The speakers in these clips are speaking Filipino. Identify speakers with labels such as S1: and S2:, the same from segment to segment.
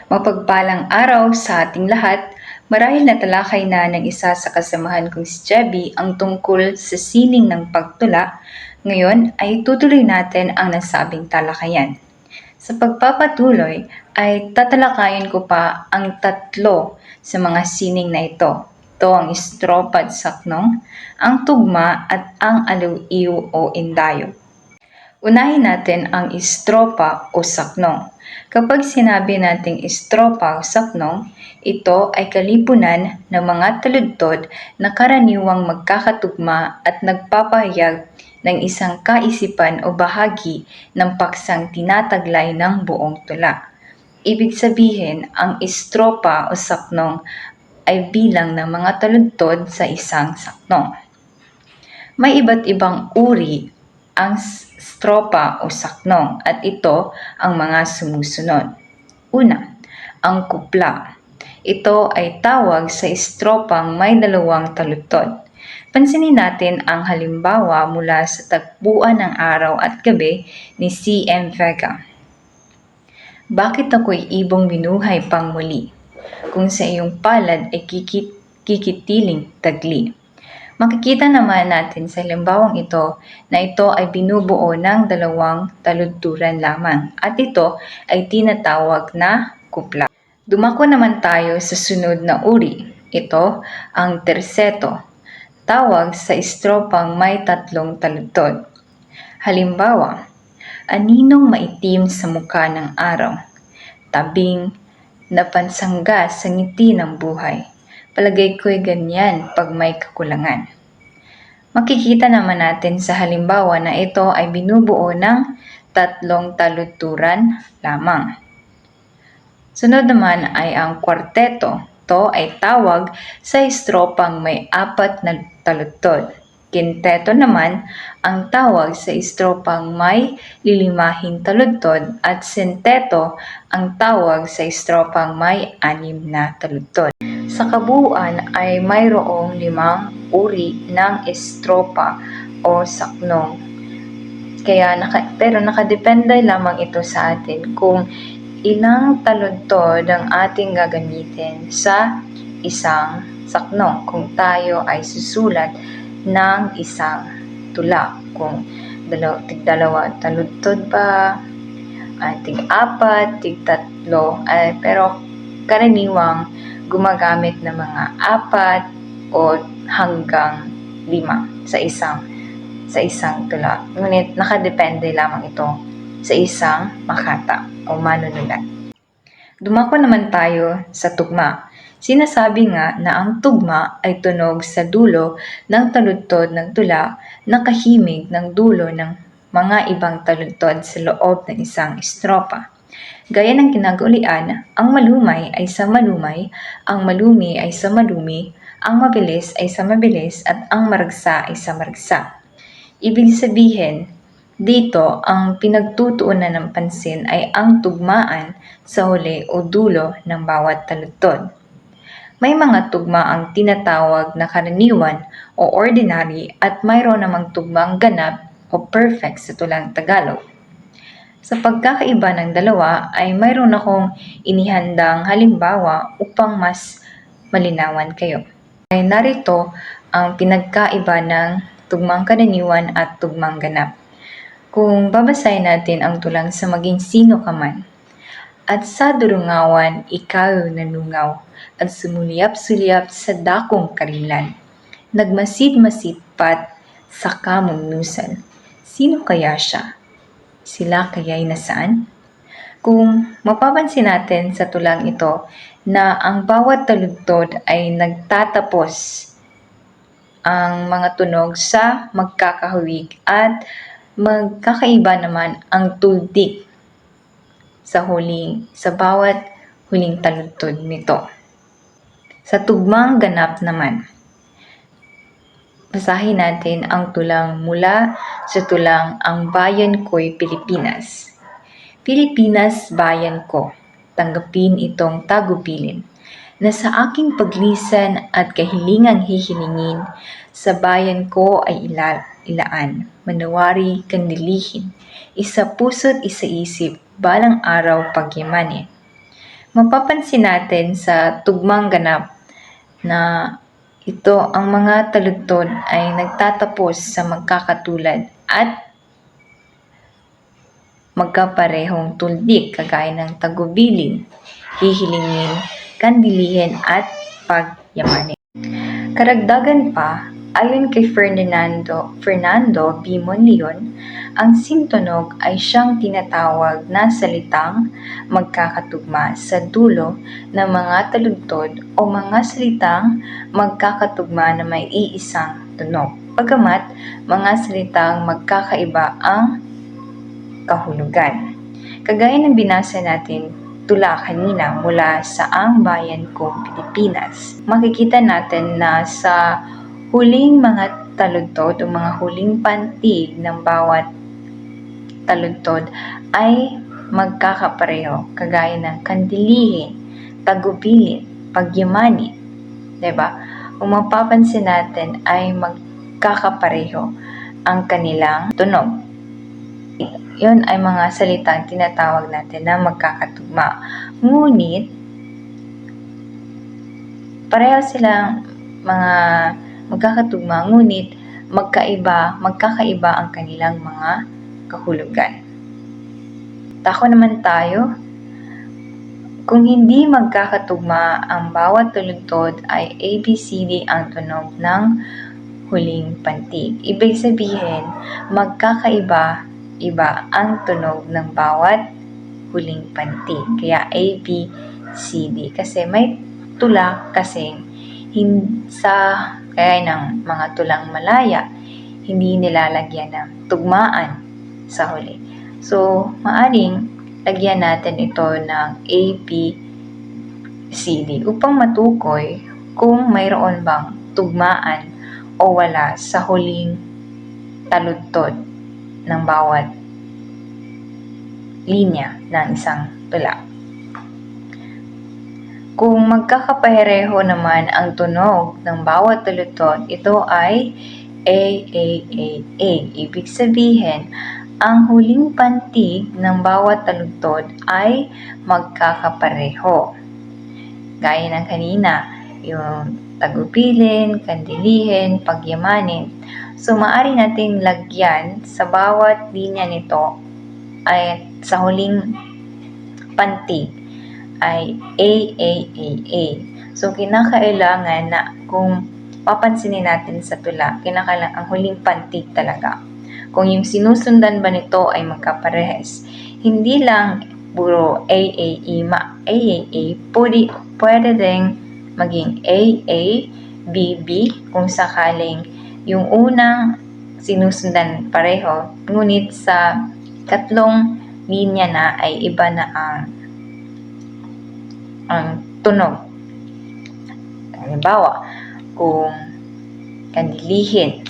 S1: Mapagpalang araw sa ating lahat. Marahil natalakay na ng isa sa kasamahan kong si Jebby ang tungkol sa sining ng pagtula. Ngayon ay tutuloy natin ang nasabing talakayan. Sa pagpapatuloy ay tatalakayin ko pa ang tatlo sa mga sining na ito. Ito ang estropa at saknong, ang tugma at ang aliw-iw o indayo. Unahin natin ang estropa o saknong. Kapag sinabi nating estropa o saknong, ito ay kalipunan ng mga taludtod na karaniwang magkakatugma at nagpapahayag ng isang kaisipan o bahagi ng paksang tinataglay ng buong tula. Ibig sabihin, ang estropa o saknong ay bilang ng mga taludtod sa isang saknong. May iba't ibang uri ang estropa o saknong at ito ang mga sumusunod. Una, ang kupla. Ito ay tawag sa estropang may dalawang taludtod. Pansinin natin ang halimbawa mula sa Tagpuan ng Araw at Gabi ni C.M. Vega. Bakit ako'y ibong binuhay pang muli, kung sa iyong palad ay kikitiling tagli? Makikita naman natin sa halimbawang ito na ito ay binubuo ng dalawang taludturan lamang at ito ay tinatawag na kupla. Dumako naman tayo sa sunod na uri. Ito ang terseto, tawag sa estropang may tatlong taludtod. Halimbawa, aninong maitim sa mukha ng araw, tabing napansangga sa ngiti ng buhay. Palagay ko'y ganyan pag may kakulangan. Makikita naman natin sa halimbawa na ito ay binubuo ng tatlong taludturan lamang. Sunod naman ay ang kwarteto. Ito ay tawag sa estropang may apat na taludtod. Kinteto naman ang tawag sa estropang may lilimahing taludtod at sinteto ang tawag sa estropang may anim na taludtod. Sa kabuuan ay mayroong 5 uri ng estropa o saknong. Pero nakadepende lamang ito sa atin kung ilang taludtod ang ating gagamitin sa isang saknong. Kung tayo ay susulat ng isang tula, kung tig-2 taludtod ba, tig-4, tig-3, pero karaniwang gumagamit ng mga 4 o hanggang 5 sa isang tula. Ngunit nakadepende lamang ito sa isang makata o manunulat. Dumako naman tayo sa tugma. Sinasabi nga na ang tugma ay tunog sa dulo ng taludtod ng tula na kahimig ng dulo ng mga ibang taludtod sa loob ng isang estropa. Gaya ng kinagaulian, ang malumay ay sa malumay, ang malumi ay sa malumi, ang mabilis ay sa mabilis, at ang maragsa ay sa maragsa. Ibig sabihin, dito ang pinagtutuunan ng pansin ay ang tugmaan sa huli o dulo ng bawat taludtod. May mga tugma ang tinatawag na karaniwan o ordinary at mayroon namang tugmang ganap o perfect sa tulang Tagalog. Sa pagkakaiba ng dalawa ay mayroon akong inihandang halimbawa upang mas malinawan kayo. Ay narito ang pinagkaiba ng tugmang karaniwan at tugmang ganap. Kung babasahin natin ang tulang sa maging sino ka man. At sa durungawan ikaw nanungaw at sumulyap-sulyap sa dakong karilan. Nagmasid-masid pat sa kamungnusan. Sino kaya siya? Sila kaya'y nasaan? Kung mapapansin natin sa tulang ito na ang bawat taludtod ay nagtatapos ang mga tunog sa magkakahawig at magkakaiba naman ang tultik sa bawat huling taludtod nito. Sa tugmang ganap naman, basahin natin ang tulang mula sa tulang Ang Bayan Ko'y Pilipinas. Pilipinas, bayan ko, tanggapin itong tagubilin, na sa aking paglisan at kahilingang hihilingin, sa bayan ko ay ilaan, manawari kandilihin, isa puso't isa isip, balang araw pagyamanin. Mapapansin natin sa tugmang ganap na ito ang mga taludtod ay nagtatapos sa magkakatulad at magkaparehong tuldik kagaya ng tagubilin, hihilingin, kandilihin at pagyamanin. Karagdagan pa, ayon kay Fernando B. Monleon, ang sintunog ay siyang tinatawag na salitang magkakatugma sa dulo ng mga taludtod o mga salitang magkakatugma na may iisang tunog, bagamat mga salitang magkakaiba ang kahulugan. Kagaya ng binasa natin tula kanina mula sa Ang Bayan Kong Pilipinas, makikita natin na sa huling mga taludtod o mga huling pantig ng bawat taludtod ay magkakapareho, kagaya ng kandilihin, tagubilin, pagyamanin. Diba? Kung mapapansin natin ay magkakapareho ang kanilang tunog. Yun ay mga salitang tinatawag natin na magkakatugma. Ngunit, pareho silang mga magkakatugma, ngunit magkakaiba ang kanilang mga kahulugan. Tako naman tayo. Kung hindi magkakatugma ang bawat taludtod ay ABCD ang tunog ng huling pantig. Ibig sabihin, magkakaiba ang tunog ng bawat huling pantig. Kaya A, B, C, D. Kasi may tula kasing kaya ng mga tulang Malaya, hindi nilalagyan ng tugmaan sa huli. So, maaring lagyan natin ito ng A, B, C, D upang matukoy kung mayroon bang tugmaan o wala sa huling taludtod ng bawat linya ng isang tula. Kung magkakapareho naman ang tunog ng bawat taludtod, ito ay A, A, A, A. Ibig sabihin, ang huling pantig ng bawat taludtod ay magkakapareho. Gaya ng kanina, yung tagubilin, kandilihin, pagyamanin. So, maaari nating lagyan sa bawat linya nito ay sa huling pantig ay A, A, A, A. So, kinakailangan na kung papansinin natin sa tula, kinakailangan ang huling pantig talaga. Kung yung sinusundan ba nito ay magkaparehes. Hindi lang puro A, A, E, A, A, A. Pwede ding maging A, A, B, B kung sakaling yung unang sinusundan pareho, ngunit sa tatlong linya na ay iba na ang tunog. Halimbawa, kung kandilihin,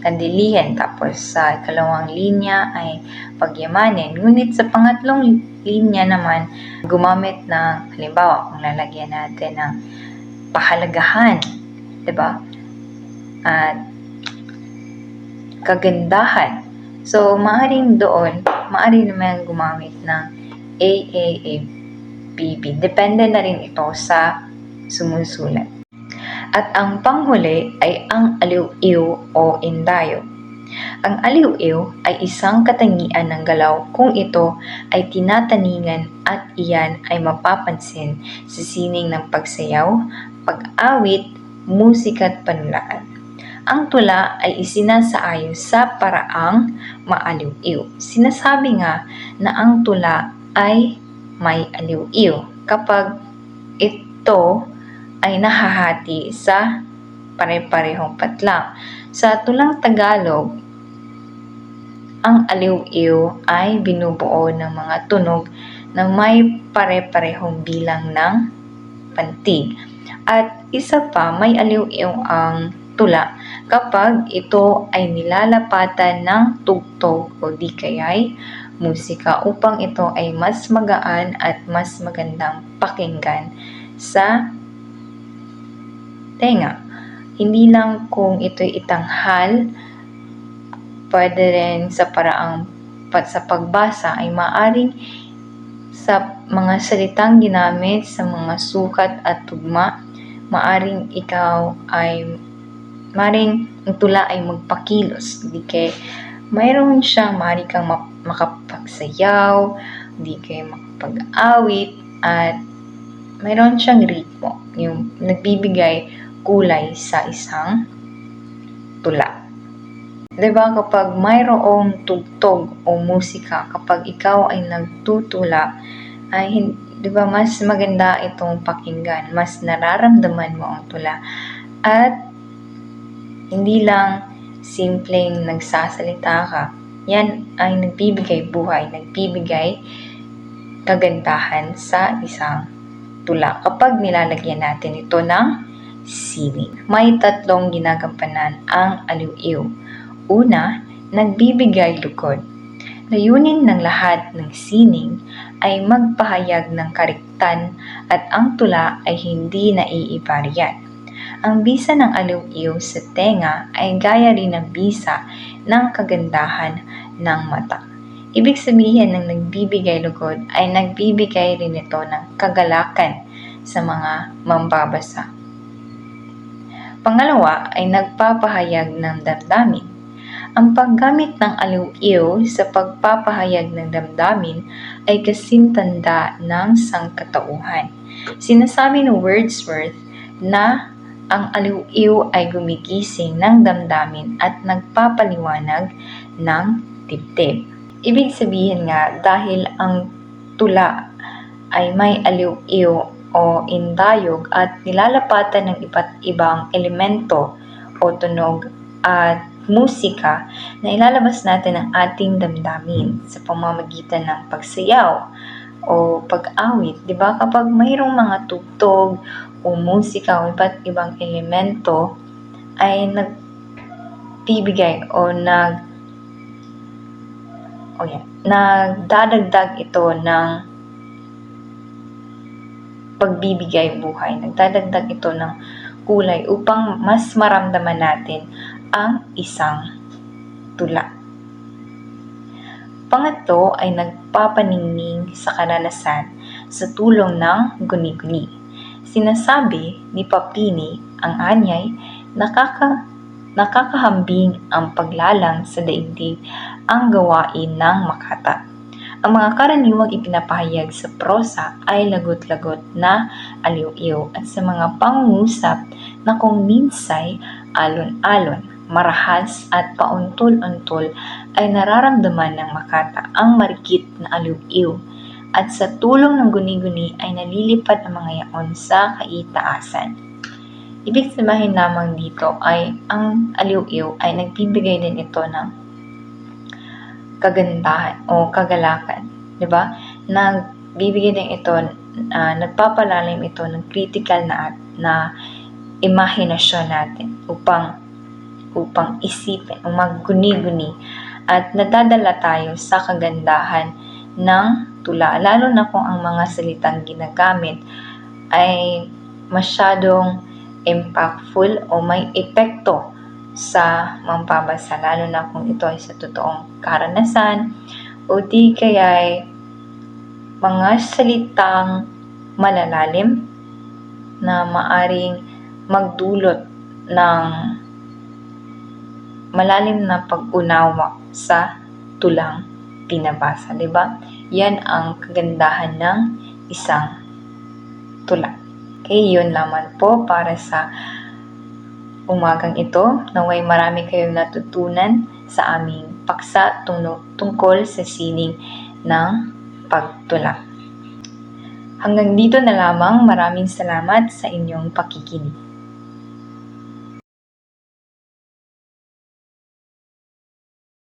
S1: tapos sa ikalawang linya ay pagyamanin. Ngunit sa pangatlong linya naman, gumamit ng, halimbawa, kung lalagyan natin ng pahalagahan, diba? At kagandahan. So, maaari naman gumamit ng A, A, A, B, B. Depende na rin ito sa sumusulat. At ang panghuli ay ang aliw-iw o indayo. Ang aliw-iw ay isang katangian ng galaw kung ito ay tinataningan at iyan ay mapapansin sa sining ng pagsayaw, pag-awit, musika at panulaan. Ang tula ay isinasaayos sa paraang maaliw-iw. Sinasabi nga na ang tula ay may aliw-iw kapag ito ay nahahati sa pare-parehong patlang. Sa tulang Tagalog, ang aliw-iw ay binubuo ng mga tunog na may pare-parehong bilang ng pantig. At isa pa, may aliw-iw ang tula kapag ito ay nilalapatan ng tugtog o di kaya'y musika upang ito ay mas magaan at mas magandang pakinggan sa tenga. Hindi lang kung ito'y itanghal, pwede rin sa paraang sa pagbasa ay maaring mga salitang ginamit sa mga sukat at tugma, maaring ang tula ay magpakilos. Di kay mayroon siyang maaari kang makapagsayaw, di kay makapag-awit, at mayroon siyang ritmo, yung nagbibigay kulay sa isang tula. Diba kapag mayroong tugtog o musika, kapag ikaw ay nagtutula, ay diba mas maganda itong pakinggan, mas nararamdaman mo ang tula, at hindi lang simpleng nagsasalita ka. Yan ay nagbibigay buhay, nagbibigay kagandahan sa isang tula kapag nilalagyan natin ito ng sining. May 3 ginagampanan ang aliw-iw. Una, nagbibigay lugod. Layunin ng lahat ng sining ay magpahayag ng kariktan at ang tula ay hindi naiibaryan. Ang bisa ng aliw-iw sa tenga ay gaya rin ng bisa ng kagandahan ng mata. Ibig sabihin ng nagbibigay lugod ay nagbibigay rin ito ng kagalakan sa mga mambabasa. Pangalawa ay nagpapahayag ng damdamin. Ang paggamit ng aliw-iw sa pagpapahayag ng damdamin ay kasintanda ng sangkatauhan. Sinasabi ni Wordsworth na ang aliw-iw ay gumigising ng damdamin at nagpapaliwanag ng dibdib. Ibig sabihin nga, dahil ang tula ay may aliw-iw o indayog at nilalapatan ng iba't ibang elemento o tunog at musika na ilalabas natin ang ating damdamin sa pamamagitan ng pagsayaw o pag-awit. Diba? Kapag mayroong mga tugtog o musika o iba't ibang elemento ay nagbibigay o nagdadagdag ito ng pagbibigay buhay, nagdadagdag ito ng kulay upang mas maramdaman natin ang isang tula. Pangatlo ay nagpapaningning sa karanasan sa tulong ng guni-guni. Sinasabi ni Papini ang anyay, nakakahambing ang paglalang sa daigdig ang gawain ng makata. Ang mga karaniwang ipinapahayag sa prosa ay lagot-lagot na aliw-iw at sa mga pangungusap na kung minsay alon-alon, marahas at pauntol-untol ay nararamdaman ng makata ang marikit na aliw-iw at sa tulong ng guni-guni ay nalilipad ang mga yaon sa kaitaasan. Ibig sabihin lamang dito ay ang aliw-iw ay nagbibigay din ito ng kagandahan o kagalakan, di ba? Nagbibigay din ito, nagpapalalim ito ng critical na imahinasyon natin upang isipin o magguni-guni at nadadala tayo sa kagandahan ng tula, lalo na kung ang mga salitang ginagamit ay masyadong impactful o may epekto sa mambabasa, lalo na kung ito ay sa totoong karanasan o di kaya'y mga salitang malalalim na maaring magdulot ng malalim na pag-unawa sa tulang pinabasa, di ba? Yan ang kagandahan ng isang tula. Okay, yun naman po para sa umagang ito. Naway marami kayong natutunan sa aming paksa tungkol sa sining ng pagtula. Hanggang dito na lamang. Maraming salamat sa inyong pakikinig.